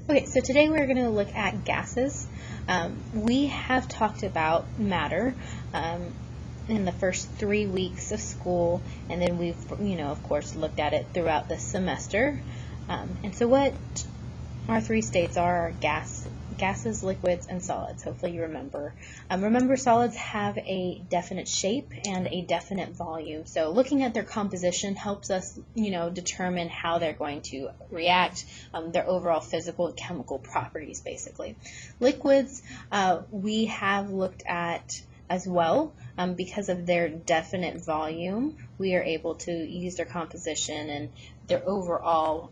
Okay, so today we're going to look at gases. We have talked about matter in the first 3 weeks of school, and then we've, of course, looked at it throughout the semester. And so what our three states are gases, liquids, and solids. Hopefully you remember. Remember, solids have a definite shape and a definite volume. So looking at their composition helps us, determine how they're going to react, their overall physical and chemical properties, basically. Liquids, we have looked at as well. Because of their definite volume, we are able to use their composition and their overall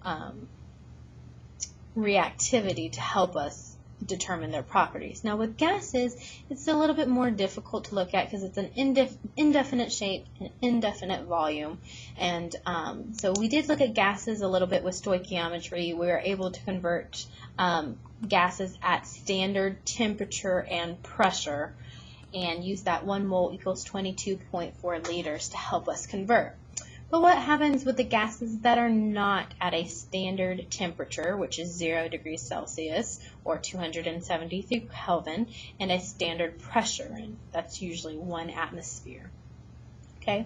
reactivity to help us determine their properties. Now with gases, it's a little bit more difficult to look at because it's an indefinite shape and indefinite volume. And so we did look at gases a little bit with stoichiometry. We were able to convert gases at standard temperature and pressure and use that 1 mole equals 22.4 liters to help us convert. But what happens with the gases that are not at a standard temperature, which is 0 degrees Celsius or 273 Kelvin, and a standard pressure, and that's usually 1 atmosphere? Okay.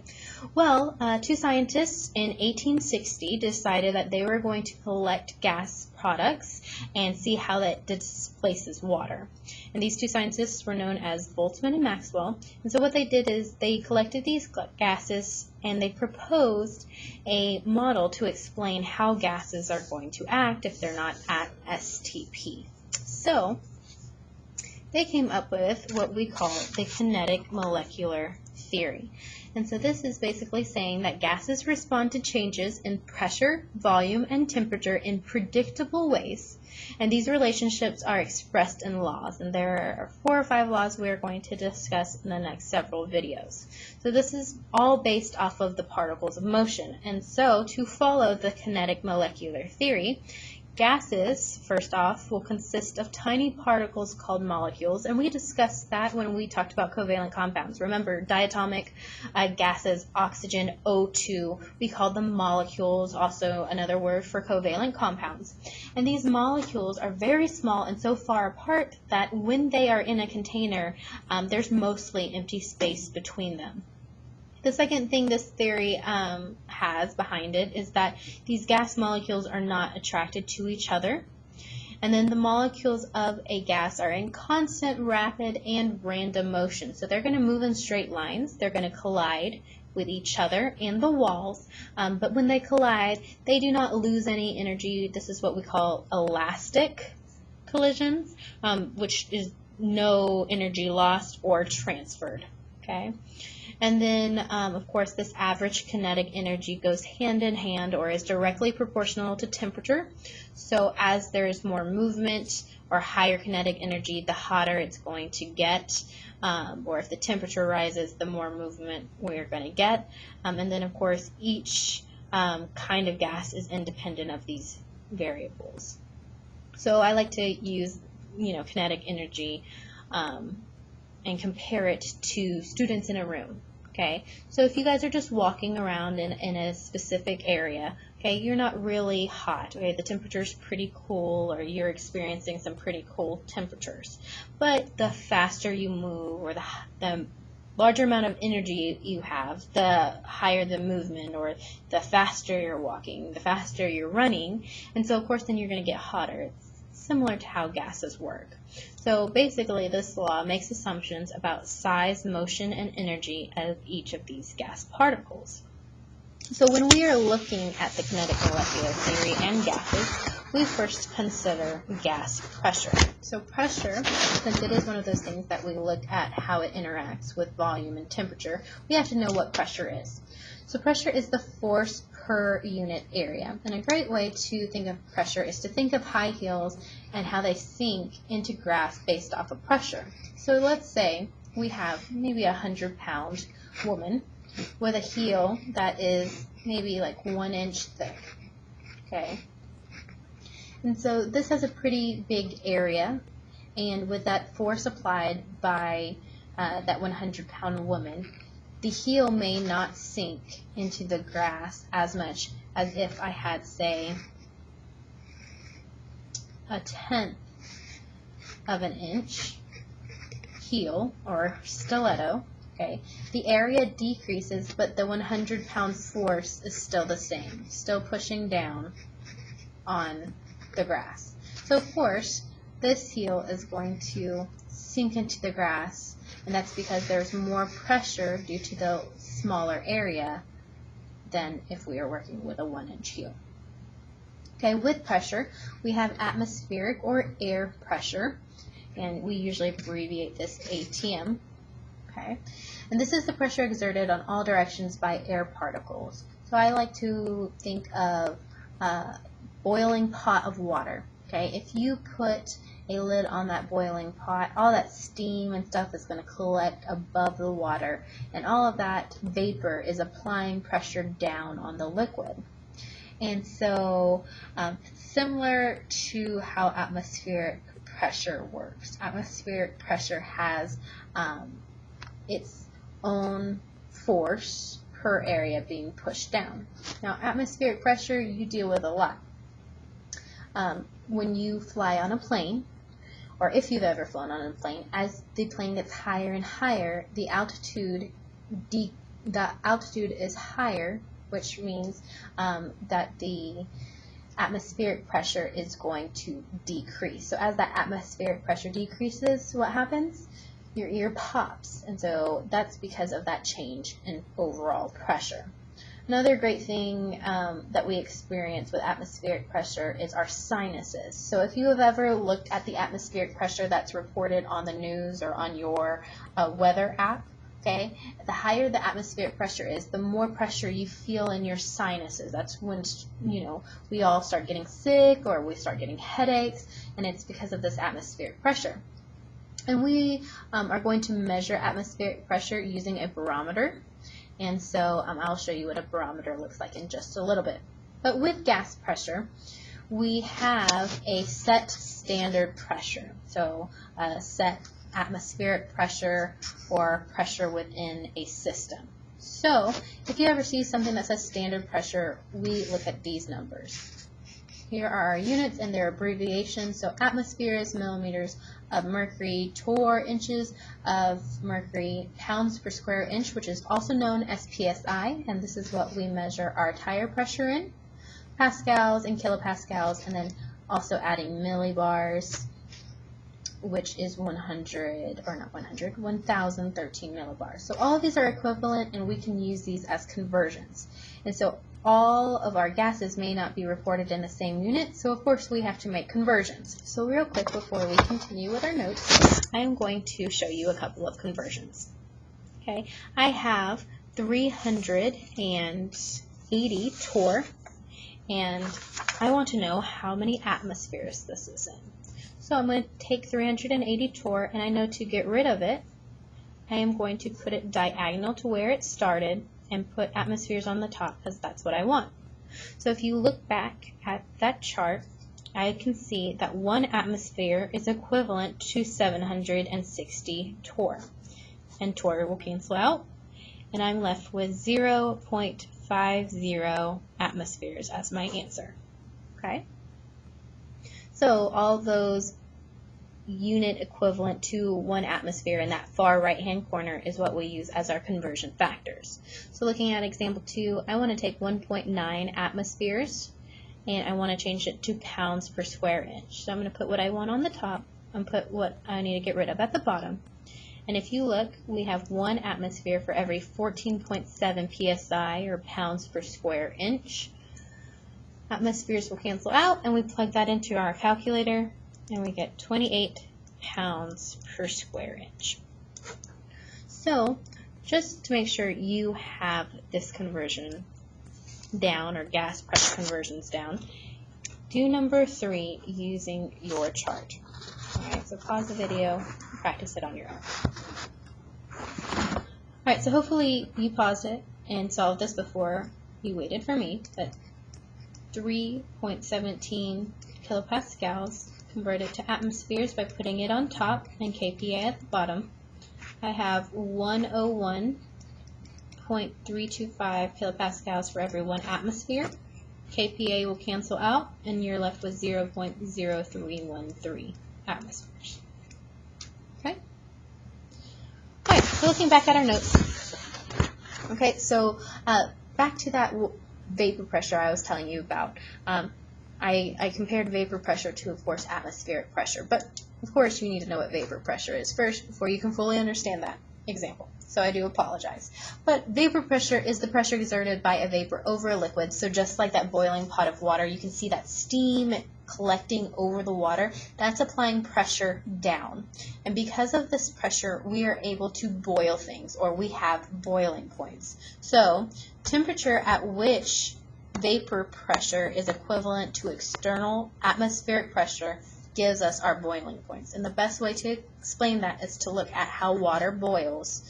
Well, two scientists in 1860 decided that they were going to collect gas products and see how that displaces water. And these two scientists were known as Boltzmann and Maxwell. And so what they did is they collected these gases and they proposed a model to explain how gases are going to act if they're not at STP. So they came up with what we call the kinetic molecular theory. And so this is basically saying that gases respond to changes in pressure, volume, and temperature in predictable ways. And these relationships are expressed in laws. And there are 4 or 5 laws we are going to discuss in the next several videos. So this is all based off of the particles of motion. And so to follow the kinetic molecular theory, gases, first off, will consist of tiny particles called molecules, and we discussed that when we talked about covalent compounds. Remember, diatomic gases, oxygen, O2, we called them molecules, also another word for covalent compounds. And these molecules are very small and so far apart that when they are in a container, there's mostly empty space between them. The second thing this theory has behind it is that these gas molecules are not attracted to each other. And then the molecules of a gas are in constant, rapid, and random motion. So they're going to move in straight lines. They're going to collide with each other and the walls. But when they collide, they do not lose any energy. This is what we call elastic collisions, which is no energy lost or transferred. Okay. And then, of course, this average kinetic energy goes hand in hand or is directly proportional to temperature. So as there is more movement or higher kinetic energy, the hotter it's going to get. Or if the temperature rises, the more movement we're going to get. And then, of course, each kind of gas is independent of these variables. So I like to use, kinetic energy and compare it to students in a room. Okay, so if you guys are just walking around in a specific area, okay, you're not really hot, okay, the temperature's pretty cool, or you're experiencing some pretty cool temperatures. But the faster you move, or the larger amount of energy you have, the higher the movement, or the faster you're walking, the faster you're running, and so of course then you're going to get hotter. It's similar to how gases work. So basically this law makes assumptions about size, motion, and energy of each of these gas particles. So when we are looking at the kinetic molecular theory and gases, we first consider gas pressure. So pressure, since it is one of those things that we look at how it interacts with volume and temperature, we have to know what pressure is. So pressure is the force per unit area. And a great way to think of pressure is to think of high heels and how they sink into grass based off of pressure. So let's say we have maybe a 100-pound woman with a heel that is maybe like 1 inch thick. Okay. And so this has a pretty big area, and with that force applied by that 100-pound woman, the heel may not sink into the grass as much as if I had, say, 1/10 of an inch heel or stiletto, okay, the area decreases, but the 100-pound force is still the same, still pushing down on the grass. So of course, this heel is going to sink into the grass, and that's because there's more pressure due to the smaller area than if we are working with a 1-inch heel. Okay, with pressure, we have atmospheric or air pressure, and we usually abbreviate this ATM. Okay, and this is the pressure exerted on all directions by air particles. So I like to think of a boiling pot of water. Okay, if you put a lid on that boiling pot, all that steam and stuff is going to collect above the water, and all of that vapor is applying pressure down on the liquid. And so similar to how atmospheric pressure works, atmospheric pressure has its own force per area being pushed down. Now, atmospheric pressure you deal with a lot. When you fly on a plane, or if you've ever flown on a plane, as the plane gets higher and higher, the altitude is higher, which means that the atmospheric pressure is going to decrease. So as that atmospheric pressure decreases, what happens? Your ear pops, and so that's because of that change in overall pressure. Another great thing that we experience with atmospheric pressure is our sinuses. So if you have ever looked at the atmospheric pressure that's reported on the news or on your weather app, okay, the higher the atmospheric pressure is, the more pressure you feel in your sinuses. That's when, you know, we all start getting sick or we start getting headaches, and it's because of this atmospheric pressure. And we are going to measure atmospheric pressure using a barometer. And so I'll show you what a barometer looks like in just a little bit. But with gas pressure, we have a set standard pressure. So a set atmospheric pressure or pressure within a system. So if you ever see something that says standard pressure, we look at these numbers. Here are our units and their abbreviations. So atmosphere is millimeters of mercury, torr inches of mercury, pounds per square inch, which is also known as PSI, and this is what we measure our tire pressure in, pascals and kilopascals, and then also adding millibars, which is 1013 millibars. So all of these are equivalent, and we can use these as conversions. And so all of our gases may not be reported in the same unit, so of course we have to make conversions. So real quick before we continue with our notes, I am going to show you a couple of conversions. Okay, I have 380 torr, and I want to know how many atmospheres this is in. So I'm going to take 380 torr, and I know to get rid of it, I am going to put it diagonal to where it started and put atmospheres on the top because that's what I want. So if you look back at that chart, I can see that 1 atmosphere is equivalent to 760 torr. And torr will cancel out, and I'm left with 0.50 atmospheres as my answer. Okay? So all those unit equivalent to 1 atmosphere in that far right-hand corner is what we use as our conversion factors. So looking at example 2, I want to take 1.9 atmospheres and I want to change it to pounds per square inch. So I'm going to put what I want on the top and put what I need to get rid of at the bottom. And if you look, we have 1 atmosphere for every 14.7 psi or pounds per square inch. Atmospheres will cancel out, and we plug that into our calculator, and we get 28 pounds per square inch. So just to make sure you have this conversion down, or gas pressure conversions down, do number 3 using your chart. Alright, so pause the video and practice it on your own. Alright, so hopefully you paused it and solved this before you waited for me, but 3.17 kilopascals converted to atmospheres by putting it on top and kPa at the bottom. I have 101.325 kilopascals for every 1 atmosphere. kPa will cancel out, and you're left with 0.0313 atmospheres. Okay? All right, so looking back at our notes. Okay, so back to that vapor pressure I was telling you about. I compared vapor pressure to, of course, atmospheric pressure. But, of course, you need to know what vapor pressure is first before you can fully understand that example. So I do apologize. But vapor pressure is the pressure exerted by a vapor over a liquid. So just like that boiling pot of water, you can see that steam collecting over the water. That's applying pressure down. And because of this pressure, we are able to boil things, or we have boiling points. So temperature at which vapor pressure is equivalent to external atmospheric pressure gives us our boiling points. And the best way to explain that is to look at how water boils,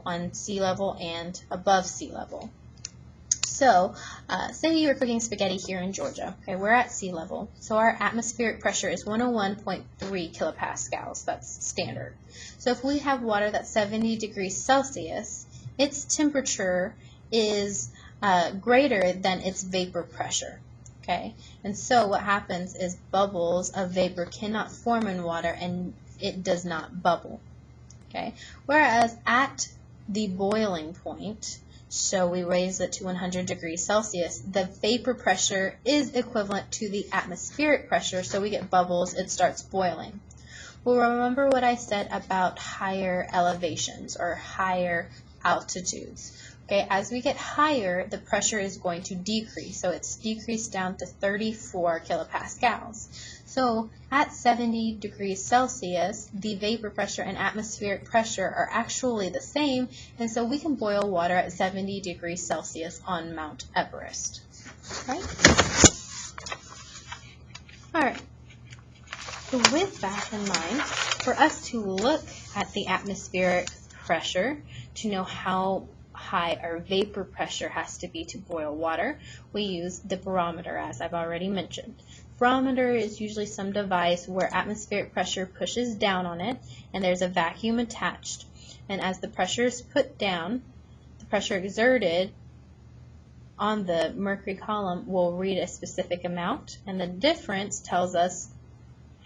on sea level and above sea level. So, say you're cooking spaghetti here in Georgia. Okay, we're at sea level. So our atmospheric pressure is 101.3 kilopascals. That's standard. So if we have water that's 70 degrees Celsius, its temperature is greater than its vapor pressure. Okay, and so what happens is bubbles of vapor cannot form in water, and it does not bubble. Okay, whereas at the boiling point, so we raise it to 100 degrees Celsius, the vapor pressure is equivalent to the atmospheric pressure, so we get bubbles, it starts boiling. Well, remember what I said about higher elevations or higher altitudes. Okay, as we get higher, the pressure is going to decrease. So it's decreased down to 34 kilopascals. So at 70 degrees Celsius, the vapor pressure and atmospheric pressure are actually the same, and so we can boil water at 70 degrees Celsius on Mount Everest. Okay? All right. So with that in mind, for us to look at the atmospheric pressure to know how high our vapor pressure has to be to boil water, we use the barometer, as I've already mentioned. Barometer is usually some device where atmospheric pressure pushes down on it, and there's a vacuum attached. And as the pressure is put down, the pressure exerted on the mercury column will read a specific amount, and the difference tells us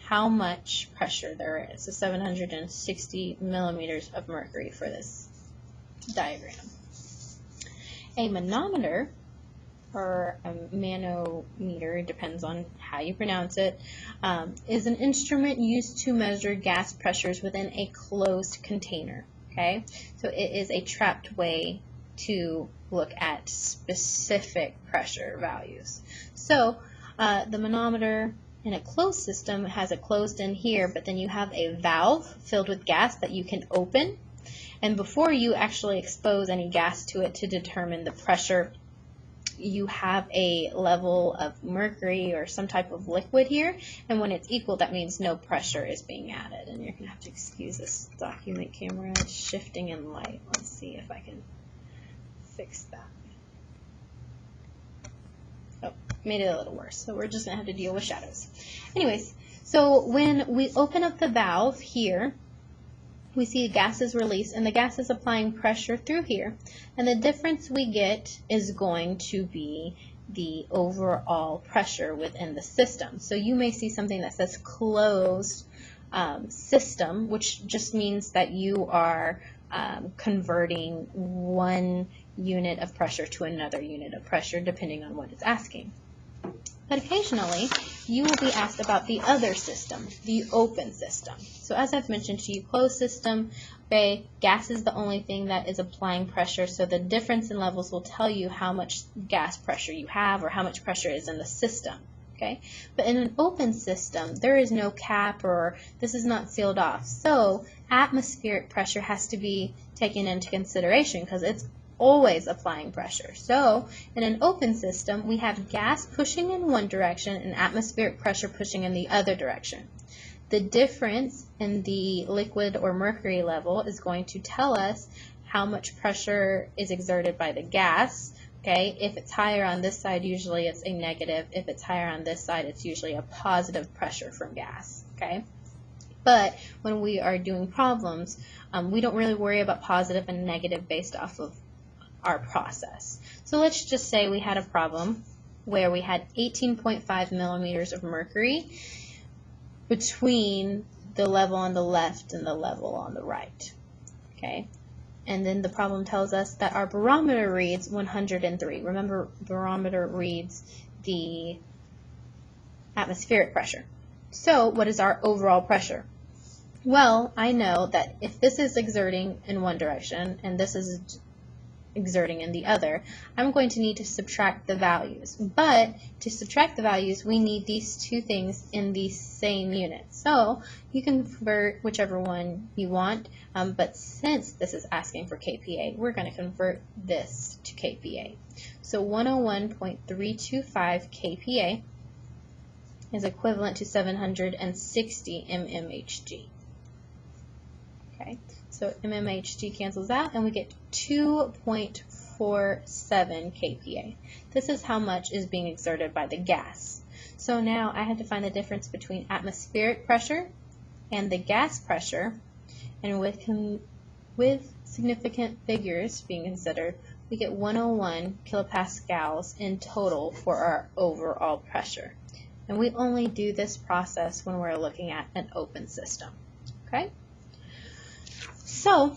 how much pressure there is. So 760 millimeters of mercury for this diagram. A manometer, or a manometer, it depends on how you pronounce it, is an instrument used to measure gas pressures within a closed container. Okay, so it is a trapped way to look at specific pressure values. So the manometer in a closed system has a closed end here, but then you have a valve filled with gas that you can open. And before you actually expose any gas to it to determine the pressure, you have a level of mercury or some type of liquid here, and when it's equal, that means no pressure is being added. And you're going to have to excuse this document camera, it's shifting in light. Let's see if I can fix that. Oh, made it a little worse, so we're just going to have to deal with shadows. Anyways, so when we open up the valve here, we see gas is released, and the gas is applying pressure through here, and the difference we get is going to be the overall pressure within the system. So you may see something that says closed system, which just means that you are converting one unit of pressure to another unit of pressure, depending on what it's asking. But occasionally, you will be asked about the other system, the open system. So as I've mentioned to you, closed system, okay, gas is the only thing that is applying pressure, so the difference in levels will tell you how much gas pressure you have or how much pressure is in the system. Okay? But in an open system, there is no cap, or this is not sealed off. So atmospheric pressure has to be taken into consideration because it's always applying pressure. So in an open system, we have gas pushing in one direction and atmospheric pressure pushing in the other direction. The difference in the liquid or mercury level is going to tell us how much pressure is exerted by the gas. Okay, if it's higher on this side, usually it's a negative. If it's higher on this side, it's usually a positive pressure from gas. Okay, but when we are doing problems, we don't really worry about positive and negative based off of our process. So let's just say we had a problem where we had 18.5 millimeters of mercury between the level on the left and the level on the right. Okay, and then the problem tells us that our barometer reads 103. Remember, barometer reads the atmospheric pressure. So what is our overall pressure? Well, I know that if this is exerting in one direction and this is exerting in the other, I'm going to need to subtract the values. But to subtract the values, we need these two things in the same unit. So you can convert whichever one you want, but since this is asking for kPa, we're going to convert this to kPa. So 101.325 kPa is equivalent to 760 mmHg. Okay, so mmHg cancels out and we get 2.47 kPa. This is how much is being exerted by the gas. So now I had to find the difference between atmospheric pressure and the gas pressure, and with significant figures being considered, we get 101 kilopascals in total for our overall pressure. And we only do this process when we're looking at an open system. Okay? So,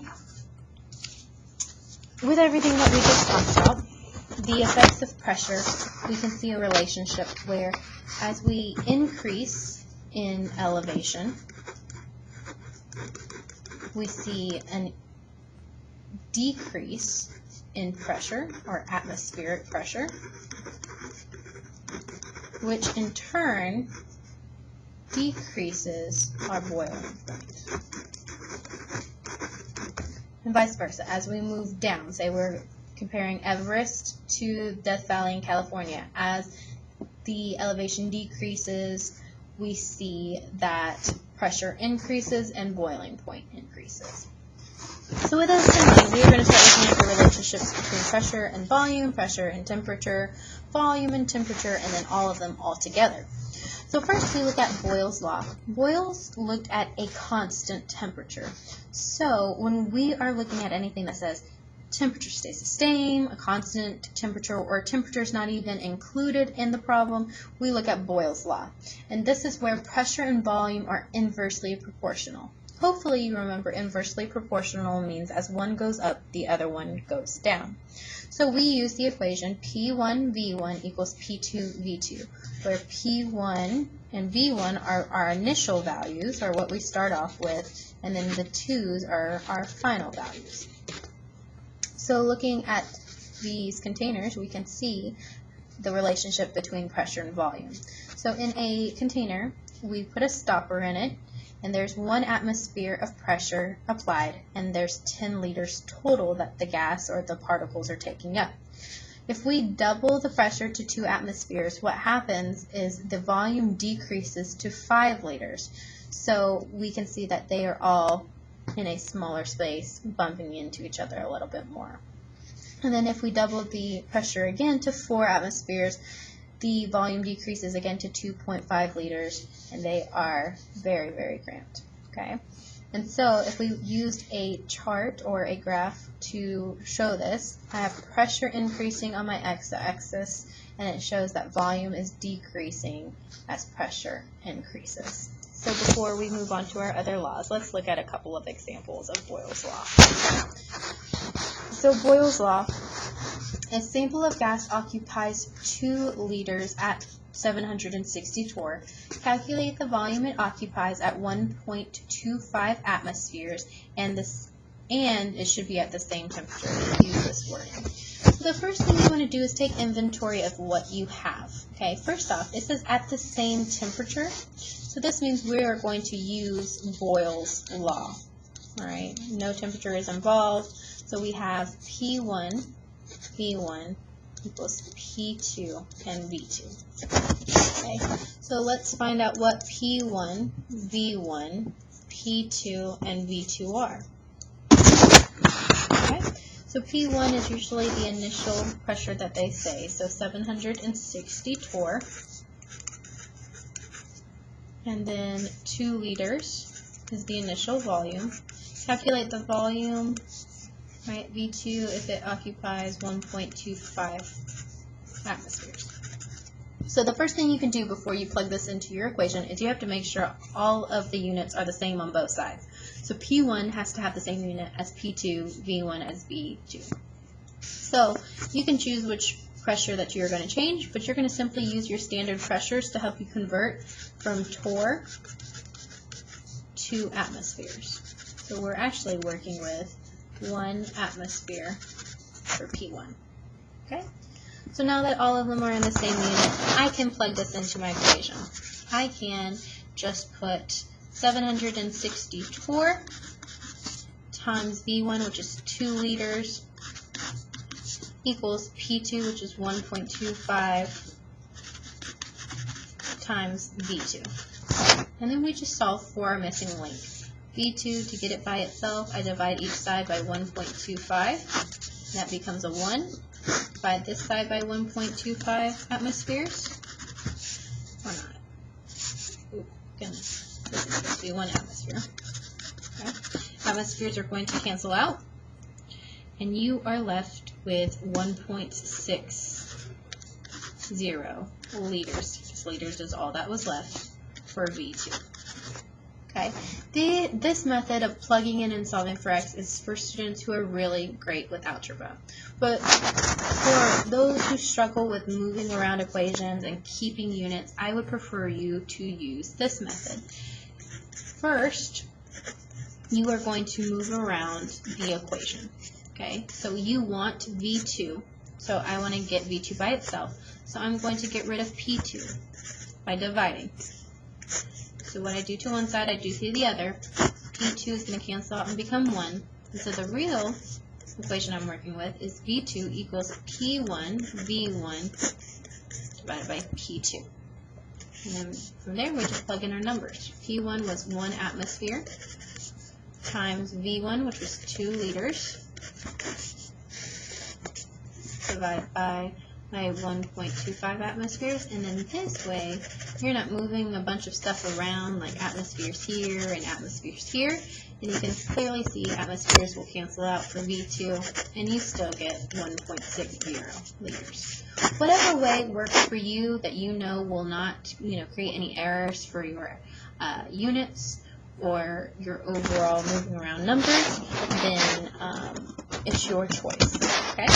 with everything that we just talked about, the effects of pressure, we can see a relationship where as we increase in elevation, we see a decrease in pressure, or atmospheric pressure, which in turn decreases our boiling point. And vice versa, as we move down, say we're comparing Everest to Death Valley in California, as the elevation decreases, we see that pressure increases and boiling point increases. So with this in mind, we are going to start looking at the relationships between pressure and volume, pressure and temperature, volume and temperature, and then all of them all together. So first we look at Boyle's law. Boyle's looked at a constant temperature. So when we are looking at anything that says temperature stays the same, a constant temperature, or temperature is not even included in the problem, we look at Boyle's law. And this is where pressure and volume are inversely proportional. Hopefully you remember inversely proportional means as one goes up, the other one goes down. So we use the equation P1V1 equals P2V2, where P1 and V1 are our initial values, or what we start off with, and then the 2's are our final values. So looking at these containers, we can see the relationship between pressure and volume. So in a container, we put a stopper in it, and there's 1 atmosphere of pressure applied, and there's 10 liters total that the gas or the particles are taking up. If we double the pressure to 2 atmospheres, what happens is the volume decreases to 5 liters. So we can see that they are all in a smaller space, bumping into each other a little bit more. And then if we double the pressure again to 4 atmospheres, the volume decreases again to 2.5 liters, and they are very, very cramped. Okay? And so if we used a chart or a graph to show this, I have pressure increasing on my x-axis, and it shows that volume is decreasing as pressure increases. So before we move on to our other laws, let's look at a couple of examples of Boyle's law. So Boyle's law, a sample of gas occupies 2 liters at 760 torr. Calculate the volume it occupies at 1.25 atmospheres, and it should be at the same temperature. Use this wording. So the first thing you want to do is take inventory of what you have. Okay, first off, it says at the same temperature. So this means we are going to use Boyle's law. All right, no temperature is involved. So we have P1, V1 equals P2 and V2. Okay, so let's find out what P1, V1, P2, and V2 are. Okay, so P1 is usually the initial pressure that they say, so 760 torr, and then 2 liters is the initial volume. Calculate the volume, right, V2 if it occupies 1.25 atmospheres. So the first thing you can do before you plug this into your equation is you have to make sure all of the units are the same on both sides. So P1 has to have the same unit as P2, V1 as V2. So you can choose which pressure that you're going to change, but you're going to simply use your standard pressures to help you convert from torr to atmospheres. So we're actually working with 1 atmosphere for P1. Okay? So now that all of them are in the same unit, I can plug this into my equation. I can just put 760 torr times V1, which is 2 liters, equals P2, which is 1.25 times V2. And then we just solve for our missing link. V2, to get it by itself, I divide each side by 1.25. That becomes a 1. Divide this side by 1.25 atmospheres. Or not. Oh, goodness. This is supposed to be 1 atmosphere. Okay. Atmospheres are going to cancel out. And you are left with 1.60 liters. Just liters is all that was left for V2. Okay. This method of plugging in and solving for x is for students who are really great with algebra. But for those who struggle with moving around equations and keeping units, I would prefer you to use this method. First, you are going to move around the equation. Okay, so you want V2, so I want to get V2 by itself. So I'm going to get rid of P2 by dividing. So what I do to one side, I do to the other. P2 is going to cancel out and become 1. And so the real equation I'm working with is V2 equals P1 V1 divided by P2. And then from there, we just plug in our numbers. P1 was 1 atmosphere times V1, which was 2 liters, divided by my 1.25 atmospheres, and then this way you're not moving a bunch of stuff around like atmospheres here and atmospheres here, and you can clearly see atmospheres will cancel out for V2 and you still get 1.60 liters. Whatever way works for you that you know will not create any errors for your units or your overall moving around numbers, then it's your choice. Okay?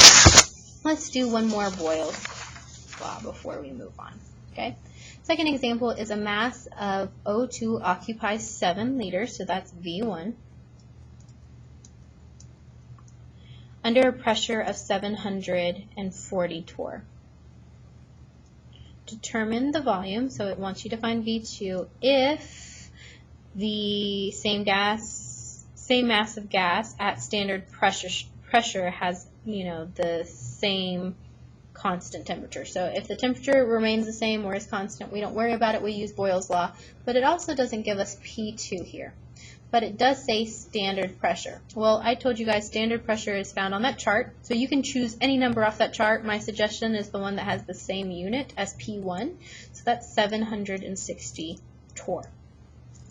Let's do one more Boyle's law before we move on. Okay? Second example is a mass of O2 occupies 7 liters, so that's V1, under a pressure of 740 torr. Determine the volume, so it wants you to find V2 if the same mass of gas at standard pressure has the same constant temperature. So if the temperature remains the same or is constant, we don't worry about it, we use Boyle's law, but it also doesn't give us P2 here. But it does say standard pressure. Well, I told you guys standard pressure is found on that chart, so you can choose any number off that chart. My suggestion is the one that has the same unit as P1, so that's 760 torr.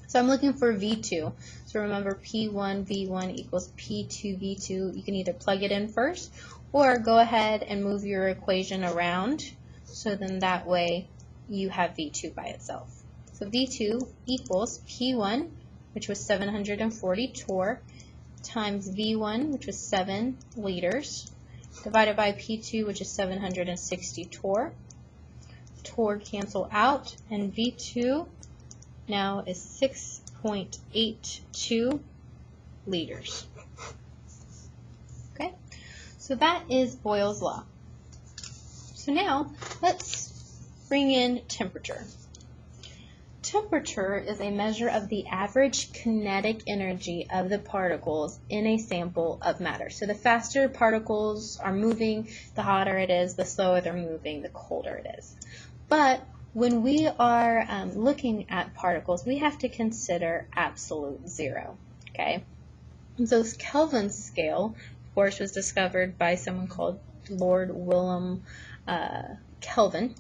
So I'm looking for V2. So remember P1 V1 equals P2 V2. You can either plug it in first or go ahead and move your equation around, so then that way you have V2 by itself. So V2 equals P1, which was 740 torr, times V1, which was 7 liters, divided by P2, which is 760 torr. Torr cancel out, and V2 now is 6.82 liters. Okay, so that is Boyle's law. So now let's bring in temperature. Temperature is a measure of the average kinetic energy of the particles in a sample of matter. So the faster particles are moving, the hotter it is, the slower they're moving, the colder it is. But when we are looking at particles, we have to consider absolute zero. Okay? And so Kelvin's scale, of course, was discovered by someone called Lord William Kelvin.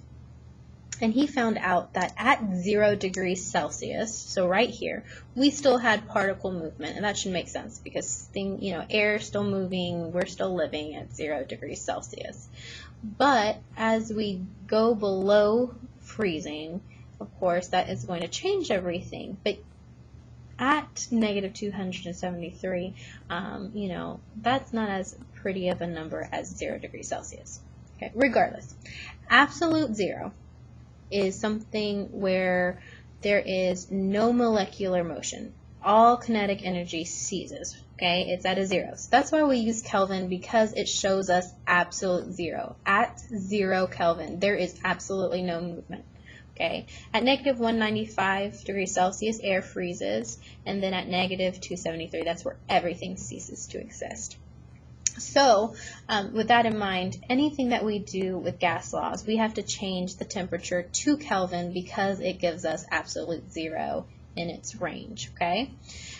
And he found out that at 0 degrees Celsius, so right here, we still had particle movement, and that should make sense because air is still moving, we're still living at 0 degrees Celsius. But as we go below freezing, of course, that is going to change everything. But at negative 273, you know, that's not as pretty of a number as 0 degrees Celsius. Okay, regardless, absolute zero is something where there is no molecular motion. All kinetic energy ceases. Okay, it's at a zero. So that's why we use Kelvin, because it shows us absolute zero. At 0 Kelvin, there is absolutely no movement. Okay, at negative 195 degrees Celsius, air freezes, and then at negative 273, that's where everything ceases to exist. So, with that in mind, anything that we do with gas laws, we have to change the temperature to Kelvin because it gives us absolute zero in its range, okay?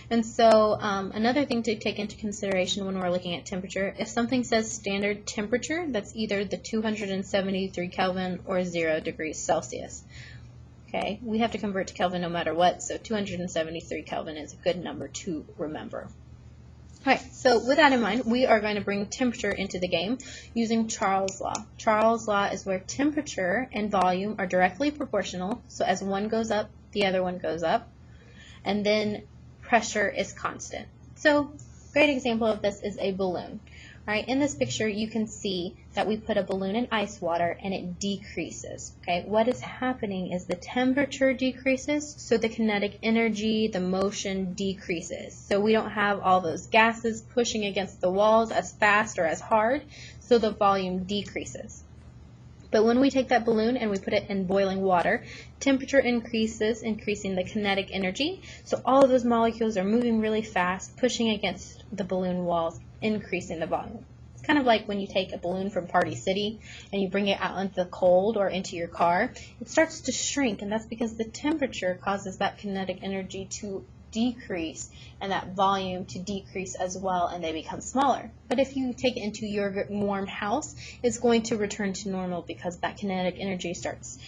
And so, another thing to take into consideration when we're looking at temperature, if something says standard temperature, that's either the 273 Kelvin or 0 degrees Celsius. Okay, we have to convert to Kelvin no matter what, so 273 Kelvin is a good number to remember. Alright, so with that in mind, we are going to bring temperature into the game using Charles' law. Charles' law is where temperature and volume are directly proportional, so as one goes up, the other one goes up, and then pressure is constant. So, a great example of this is a balloon. Alright, in this picture you can see that we put a balloon in ice water and it decreases. Okay, what is happening is the temperature decreases, so the kinetic energy, the motion decreases. So we don't have all those gases pushing against the walls as fast or as hard, so the volume decreases. But when we take that balloon and we put it in boiling water, temperature increases, increasing the kinetic energy. So all of those molecules are moving really fast, pushing against the balloon walls, increasing the volume. It's kind of like when you take a balloon from Party City and you bring it out into the cold or into your car. It starts to shrink, and that's because the temperature causes that kinetic energy to decrease and that volume to decrease as well, and they become smaller. But if you take it into your warm house, it's going to return to normal because that kinetic energy starts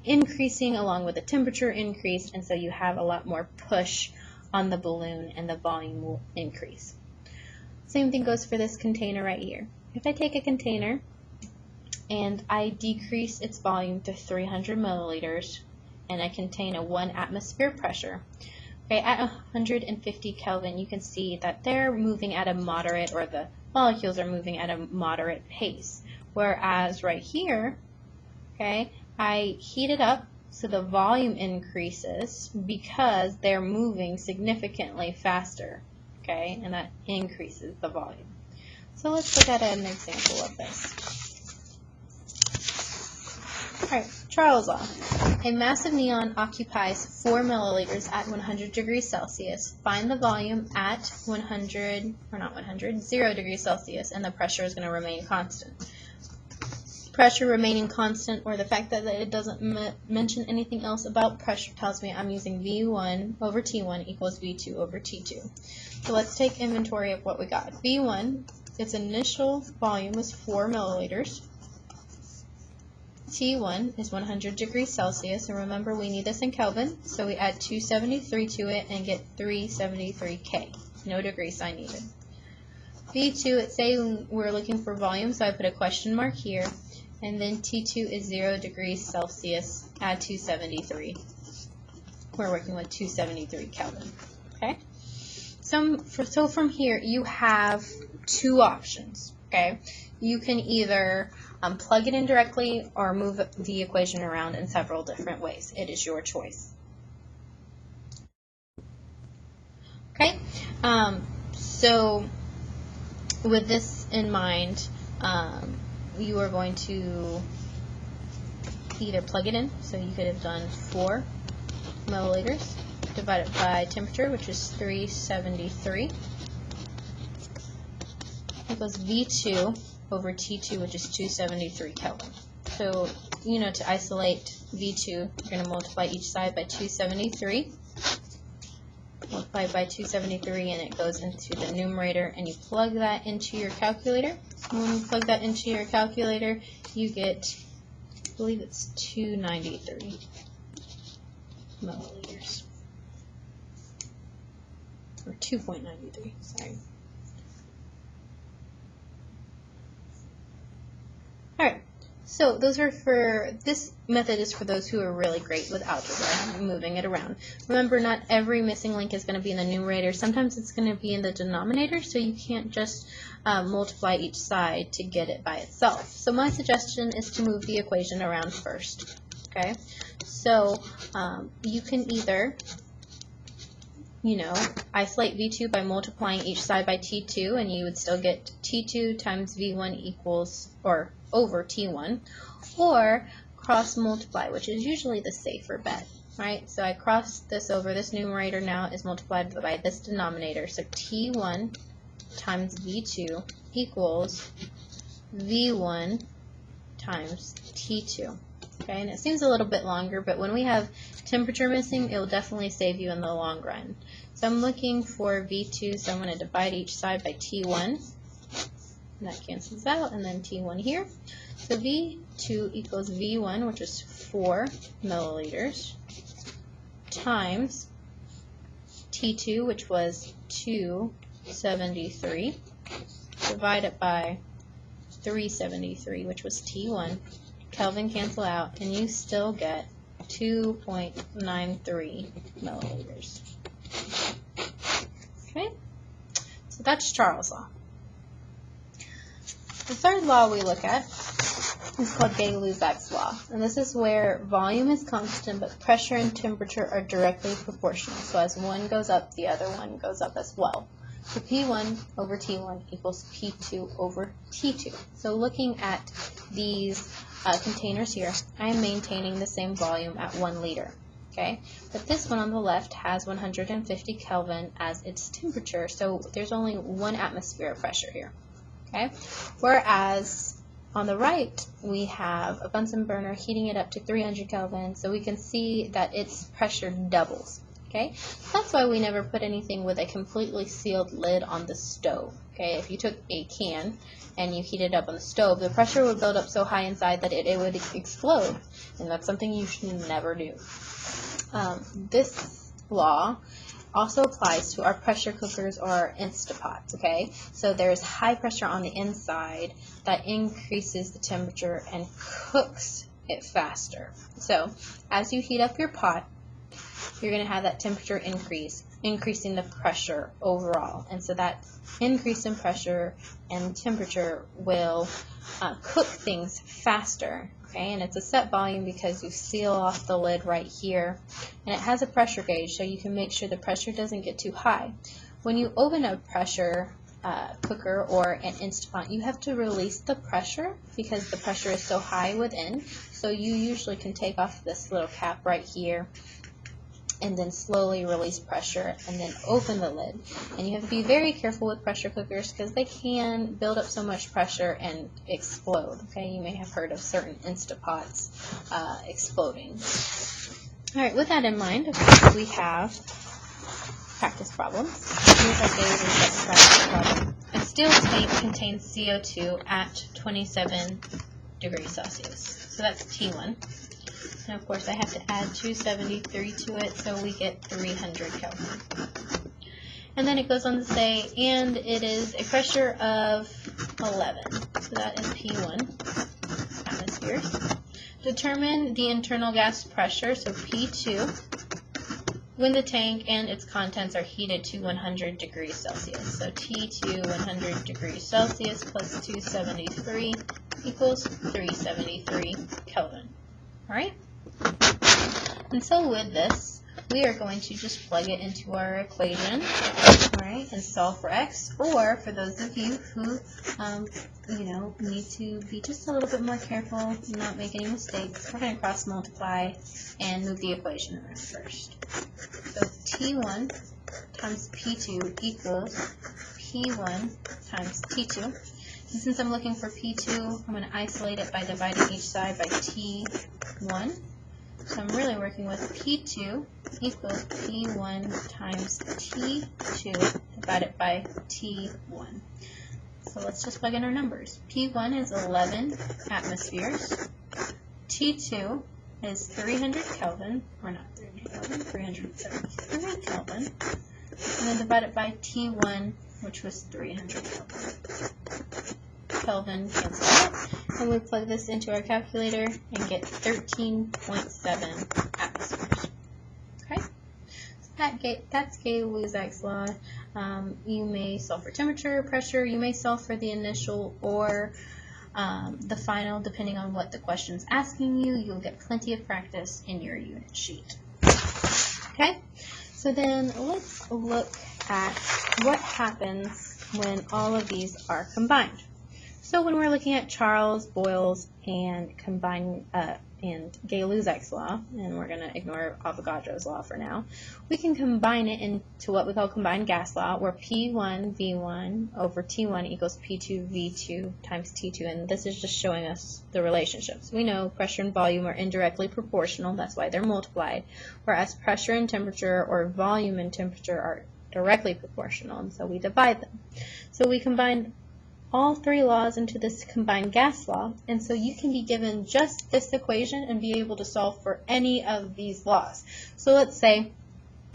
increasing along with the temperature increase, and so you have a lot more push on the balloon and the volume will increase. Same thing goes for this container right here. If I take a container and I decrease its volume to 300 milliliters and I contain a 1 atmosphere pressure, okay, at 150 Kelvin, you can see that they're moving at a moderate, or the molecules are moving at a moderate pace. Whereas right here, okay, I heat it up so the volume increases because they're moving significantly faster, okay, and that increases the volume. So let's look at an example of this. Alright, Charles' law. A massive neon occupies 4 milliliters at 100 degrees Celsius. Find the volume at 0 degrees Celsius, and the pressure is going to remain constant. Pressure remaining constant, or the fact that it doesn't mention anything else about pressure, tells me I'm using V1 over T1 equals V2 over T2. So let's take inventory of what we got. V1, its initial volume was 4 milliliters. T1 is 100 degrees Celsius, and remember we need this in Kelvin, so we add 273 to it and get 373 K. No degree sign needed. V2, it's saying we're looking for volume, so I put a question mark here, and then T2 is 0 degrees Celsius, add 273. We're working with 273 Kelvin. Okay? So from here, you have two options. Okay? You can either plug it in directly or move the equation around in several different ways. It is your choice. Okay, so with this in mind, you are going to either plug it in, so you could have done 4 milliliters divided by temperature, which is 373, equals V2 over T2, which is 273 Kelvin. So, you know, to isolate V2, you're going to multiply each side by 273. Multiply by 273, and it goes into the numerator, and you plug that into your calculator. And when you plug that into your calculator, you get, I believe it's 293 milliliters. Or 2.93, sorry. Alright, So this method is for those who are really great with algebra and moving it around. Remember, not every missing link is going to be in the numerator. Sometimes it's going to be in the denominator, so you can't just multiply each side to get it by itself. So my suggestion is to move the equation around first. Okay, so you can either isolate V2 by multiplying each side by T2, and you would still get T2 times V1 equals, or over T1, or cross multiply, which is usually the safer bet, right? So I cross this over. This numerator now is multiplied by this denominator, so T1 times V2 equals V1 times T2. Okay, and it seems a little bit longer, but when we have temperature missing, it will definitely save you in the long run. So I'm looking for V2, so I'm going to divide each side by T1, and that cancels out, and then T1 here. So V2 equals V1, which is 4 milliliters, times T2, which was 273, divided by 373, which was T1. Kelvin cancel out, and you still get 2.93 milliliters. Okay, so that's Charles' law. The third law we look at is called Gay-Lussac's law, and this is where volume is constant, but pressure and temperature are directly proportional. So as one goes up, the other one goes up as well. So P1 over T1 equals P2 over T2. So looking at these containers here, I am maintaining the same volume at 1 liter. Okay, but this one on the left has 150 Kelvin as its temperature, so there's only 1 atmosphere of pressure here. Okay, whereas on the right we have a Bunsen burner heating it up to 300 Kelvin, so we can see that its pressure doubles. Okay, that's why we never put anything with a completely sealed lid on the stove. Okay, if you took a can and you heat it up on the stove, the pressure would build up so high inside that it would explode, and that's something you should never do. This law also applies to our pressure cookers or our Instapots, okay? So there's high pressure on the inside that increases the temperature and cooks it faster. So as you heat up your pot, you're going to have that temperature increase, increasing the pressure overall. And so that increase in pressure and temperature will cook things faster. Okay, and it's a set volume because you seal off the lid right here, and it has a pressure gauge so you can make sure the pressure doesn't get too high. When you open a pressure cooker or an Instapot, you have to release the pressure because the pressure is so high within. So you usually can take off this little cap right here and then slowly release pressure and then open the lid. And you have to be very careful with pressure cookers because they can build up so much pressure and explode. Okay, you may have heard of certain Instapots exploding. Alright, with that in mind, we have practice problems. Here's our Gay-Lussac's practice problem. A steel tank contains CO2 at 27 degrees Celsius. So that's T1. And of course I have to add 273 to it, so we get 300 Kelvin. And then it goes on to say, and it is a pressure of 11. So that is P1 atmospheres. Determine the internal gas pressure, so P2, when the tank and its contents are heated to 100 degrees Celsius. So T2 100 degrees Celsius plus 273 equals 373 Kelvin. Alright? And so with this, we are going to just plug it into our equation, alright, and solve for x. Or for those of you who, need to be just a little bit more careful and not make any mistakes, we're going to cross multiply and move the equation around first. So T1 times P2 equals P1 times T2. And since I'm looking for P2, I'm going to isolate it by dividing each side by T1. So I'm really working with P2 equals P1 times T2 divided by T1. So let's just plug in our numbers. P1 is 11 atmospheres. T2 is 300 Kelvin, or not 300 Kelvin, 373 Kelvin. And then divided by T1, which was 300 Kelvin. Kelvin cancel out, and we plug this into our calculator and get 13.7 atmospheres. Okay, so that's Gay-Lussac's law. You may solve for temperature, pressure, you may solve for the initial or the final, depending on what the question's asking you. You'll get plenty of practice in your unit sheet. Okay, so then let's look at what happens when all of these are combined. So when we're looking at Charles, Boyle's, and and Gay-Lussac's law, and we're going to ignore Avogadro's law for now, we can combine it into what we call combined gas law, where P1 V1 over T1 equals P2 V2 times T2, and this is just showing us the relationships. We know pressure and volume are indirectly proportional, that's why they're multiplied, whereas pressure and temperature or volume and temperature are directly proportional, and so we divide them. So we combine all three laws into this combined gas law, and so you can be given just this equation and be able to solve for any of these laws. So let's say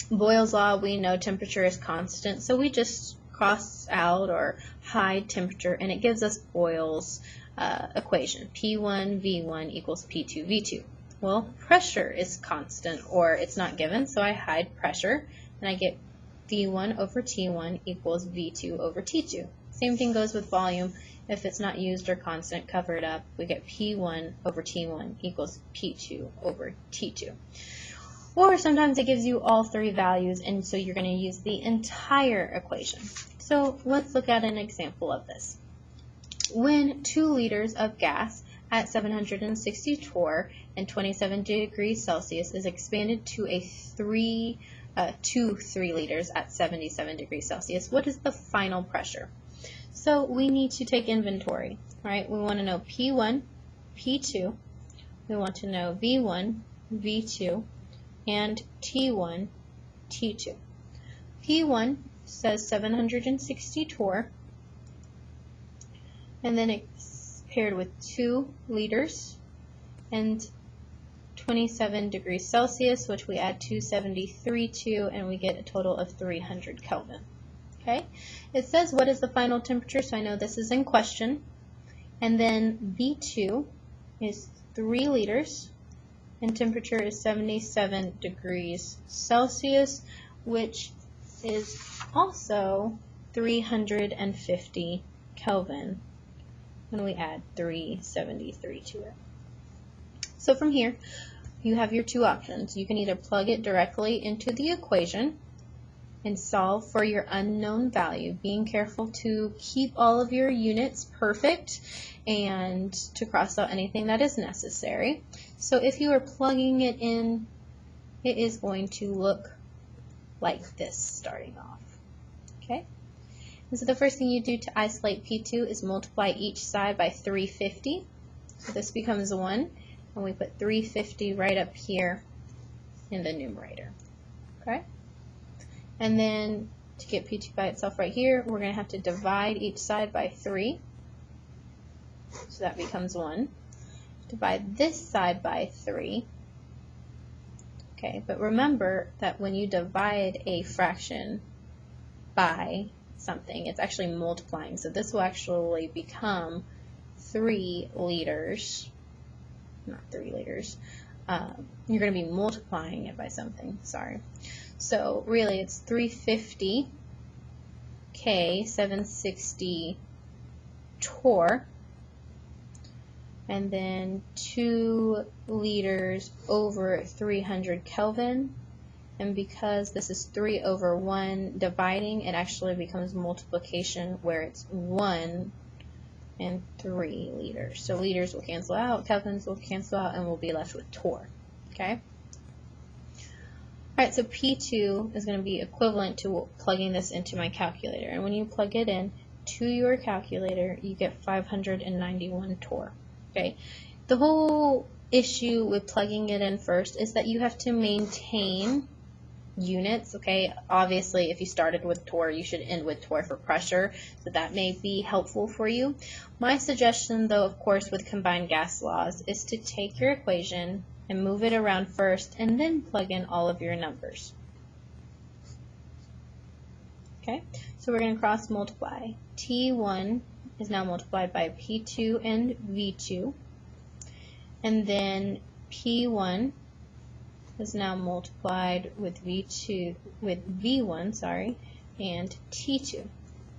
Boyle's law, we know temperature is constant, so we just cross out or hide temperature, and it gives us Boyle's equation, P1 V1 equals P2 V2. Well, pressure is constant, or it's not given, so I hide pressure, and I get V1 over T1 equals V2 over T2. Same thing goes with volume. If it's not used or constant, cover it up. We get P1 over T1 equals P2 over T2. Or sometimes it gives you all three values, and so you're going to use the entire equation. So let's look at an example of this. When 2 liters of gas at 760 torr and 27 degrees Celsius is expanded to 3 liters at 77 degrees Celsius, what is the final pressure? So we need to take inventory, right? We want to know P1, P2, we want to know V1, V2, and T1, T2. P1 says 760 torr, and then it's paired with 2 liters and 27 degrees Celsius, which we add 273 to, and we get a total of 300 Kelvin. Okay, it says what is the final temperature, so I know this is in question. And then V2 is 3 liters, and temperature is 77 degrees Celsius, which is also 350 Kelvin when we add 373 to it. So from here, you have your two options. You can either plug it directly into the equation and solve for your unknown value, being careful to keep all of your units perfect and to cross out anything that is necessary. So if you are plugging it in, it is going to look like this starting off. Okay? And so the first thing you do to isolate P2 is multiply each side by 350. So this becomes 1, and we put 350 right up here in the numerator. Okay? And then to get P2 by itself right here, we're going to have to divide each side by 3. So that becomes 1. Divide this side by 3. Okay, but remember that when you divide a fraction by something, it's actually multiplying. So this will actually become 3 liters. Not 3 liters. You're going to be multiplying it by something. Sorry. So really it's 350 K 760 torr, and then 2 liters over 300 Kelvin, and because this is 3 over 1 dividing, it actually becomes multiplication where it's 1 and 3 liters. So liters will cancel out, kelvins will cancel out, and we'll be left with torr. Okay? Alright, so P2 is going to be equivalent to plugging this into my calculator. And when you plug it in to your calculator, you get 591 torr. Okay? The whole issue with plugging it in first is that you have to maintain units. Okay, obviously if you started with torr, you should end with torr for pressure, so that may be helpful for you. My suggestion though, of course, with combined gas laws is to take your equation and move it around first and then plug in all of your numbers. Okay, so we're going to cross multiply. T1 is now multiplied by P2 and V2, and then P1 is now multiplied with V1, sorry, and T2.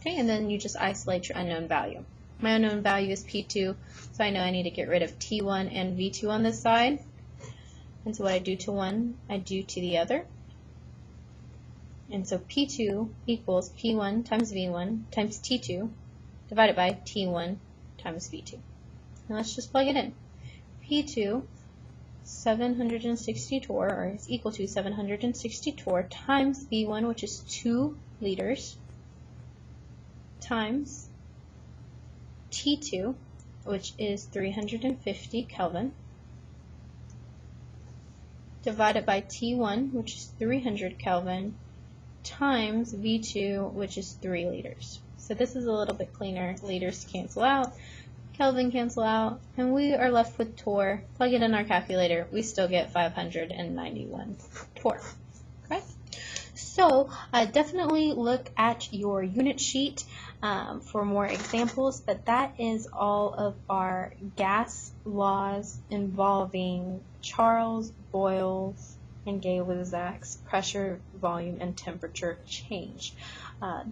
Okay, and then you just isolate your unknown value. My unknown value is P2, so I know I need to get rid of T1 and V2 on this side. And so what I do to one, I do to the other. And so P2 equals P1 times V1 times T2 divided by T1 times V2. Now let's just plug it in. P2, 760 torr, or is equal to 760 torr, times V1, which is 2 liters, times T2, which is 350 Kelvin, divided by T1, which is 300 Kelvin, times V2, which is 3 liters. So this is a little bit cleaner. Liters cancel out, Kelvin cancel out, and we are left with torr. Plug it in our calculator, we still get 591 torr. Okay? So definitely look at your unit sheet for more examples, but that is all of our gas laws involving Charles, Boyle's, and Gay-Lussac's pressure, volume, and temperature change.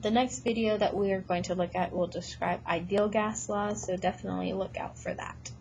The next video that we are going to look at will describe ideal gas laws, so definitely look out for that.